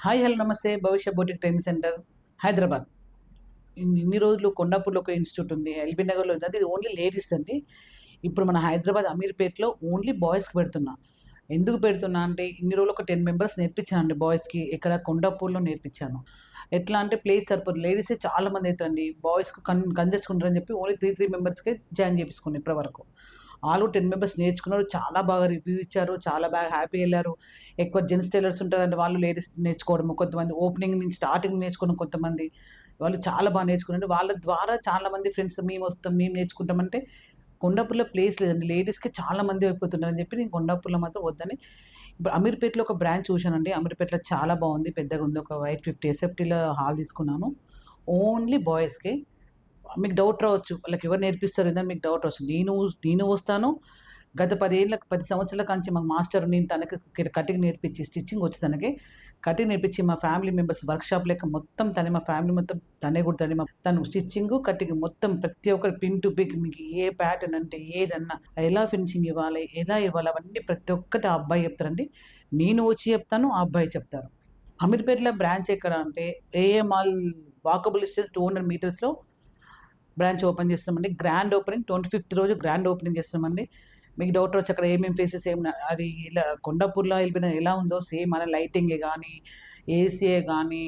Hi hello నమస్తే భవిష్య boutique training centre Hyderabad. ఇన్ని రోజులు కొండాపూర్లో ఒక ఇన్స్టిట్యూట్ ఉంది, ఎల్బీ నగర్లో ఉంది. అది ఓన్లీ లేడీస్ అండి. ఇప్పుడు మన హైదరాబాద్ అమీర్పేటలో ఓన్లీ బాయ్స్కి పెడుతున్నా. ఎందుకు పెడుతున్నా అంటే ఇన్ని రోజులు ఒక 10 మెంబర్స్ నేర్పించాను అండి బాయ్స్కి. ఇక్కడ కొండాపూర్లో నేర్పించాను. ఎట్లా అంటే ప్లేస్ సరిపోదు, లేడీసే చాలా మంది అవుతారండి. బాయ్స్కి కంజెస్ట్కుంటారని చెప్పి ఓన్లీ 3 మెంబర్స్కే జాయిన్ చేయించుకున్నాను ఇప్పటివరకు. ఆళ్ళు 10 మెంబర్స్ నేర్చుకున్నారు. చాలా బాగా రివ్యూ ఇచ్చారు. చాలా బాగా హ్యాపీగా ఎళ్లారు. ఎక్కువ జెంట్స్ టైలర్స్ ఉంటారండి. వాళ్ళు లేడీస్ నేర్చుకోవడము. కొంతమంది ఓపెనింగ్ నుంచి స్టార్టింగ్ నేర్చుకోవడం కొంతమంది. వాళ్ళు చాలా బాగా నేర్చుకున్నారు. వాళ్ళ ద్వారా చాలా మంది ఫ్రెండ్స్ మేమొస్తాం, మేము నేర్చుకుంటామంటే కొండాపూర్‌లో ప్లేస్ లేదండి. లేడీస్‌కి చాలా మంది అయిపోతున్నారని చెప్పి నేను కొండాపూర్‌లో మాత్రం వద్దని ఇప్పుడు అమీర్పేటలో ఒక బ్రాంచ్ చూశానండి. అమీర్పేటలో చాలా బాగుంది. పెద్దగుంది. ఒక 850 ఎస్ఎఫ్టీలో హాల్ తీసుకున్నాను. ఓన్లీ బాయ్స్‌కి. మీకు డౌట్ రావచ్చు. వాళ్ళకెవరు నేర్పిస్తారు ఇదని మీకు డౌట్ రావచ్చు. నేను వస్తాను. గత 10 సంవత్సరాల కాంచి మాకు మాస్టర్ నేను తనకి కటింగ్ నేర్పించి, స్టిచ్చింగ్ వచ్చు తనకి. కటింగ్ నేర్పించి మా ఫ్యామిలీ మెంబర్స్ వర్క్‌షాప్ లెక్క మొత్తం తనే, మా ఫ్యామిలీ మొత్తం తనే కుడతది. తను స్టిచ్చింగు, కటింగ్ మొత్తం ప్రతి ఒక్కటి పిన్ టు పిన్ మీకు ఏ ప్యాటర్న్ అంటే ఏదన్నా, ఎలా ఫినిషింగ్ ఇవ్వాలి, ఎలా ఇవ్వాలి అవన్నీ ప్రతి ఒక్కటి ఆ అబ్బాయి చెప్తారండి. నేను వచ్చి చెప్తాను. ఆ అబ్బాయి చెప్తారు. అమీర్పేటలో బ్రాంచ్ ఎక్కడ అంటే ఏఏ మాల్ వాకబుల్ డిస్టెన్స్ 200 మీటర్స్‌లో బ్రాంచ్ ఓపెన్ చేస్తున్నామండి. గ్రాండ్ ఓపెనింగ్ 25థ్ రోజు గ్రాండ్ ఓపెనింగ్ చేస్తున్నామండి. మీకు డౌట్ రావచ్చు అక్కడ ఏమేమి ఫేసెస్ అది ఇలా కొండాపూర్‌లో ఎళ్ళిపోయిన ఎలా ఉందో సేమ్ మన లైటింగే గానీ, ఏసీయే గానీ,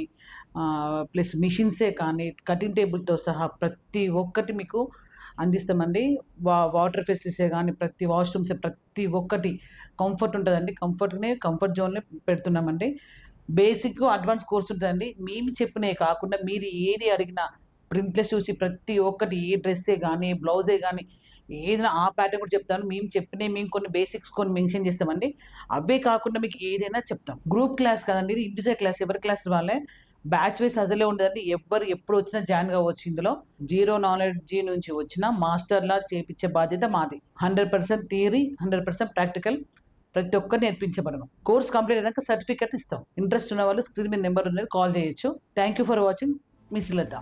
ప్లస్ మిషన్సే కానీ, కటింగ్ టేబుల్‌తో సహా ప్రతి ఒక్కటి మీకు అందిస్తామండి. వాటర్ ఫెసిలిటీసే గానీ, ప్రతి వాష్‌రూమ్స్ ప్రతి ఒక్కటి కంఫర్ట్ ఉంటదండి. కంఫర్ట్ జోన్‌లో పెడుతున్నామండి. బేసిక్, అడ్వాన్స్ కోర్స్ ఉంటదండి. మేము చెప్పినయి కాకుండా మీరు ఏది అడిగినా ప్రింట్‌లెస్ చూసి ప్రతి ఒక్కటి ఏ డ్రెస్సే గానీ, బ్లౌజే గానీ ఏదైనా ఆ ప్యాటర్న్ కూడా చెప్తాను. మేము కొన్ని బేసిక్స్ కొన్ని మెన్షన్ చేస్తామండి. అవే కాకుండా మీకు ఏదైనా చెప్తాం. గ్రూప్ క్లాస్ కాదండి. ఇది ఇండివిడ్యువల్ క్లాస్. ఎవరి క్లాస్ వాళ్ళే. బ్యాచ్ వైస్ అసలే ఉండదండి. ఎవ్వరు ఎప్పుడు వచ్చినా జాయిన్ కావచ్చు ఇందులో. జీరో నాలెడ్జి నుంచి వచ్చిన మాస్టర్‌లా చేపిచ్చే బాధ్యత మాది. 100% థియరీ, 100% ప్రాక్టికల్. ప్రతి ఒక్కటి నేర్పించబడును. కోర్స్ కంప్లీట్ అయినాక సర్టిఫికేట్ ఇస్తాం. ఇంట్రెస్ట్ ఉన్నవాళ్ళు స్క్రీన్ మీద నంబర్ ఉన్నది కాల్ చేయొచ్చు. Thank you for watching. Me Srilatha.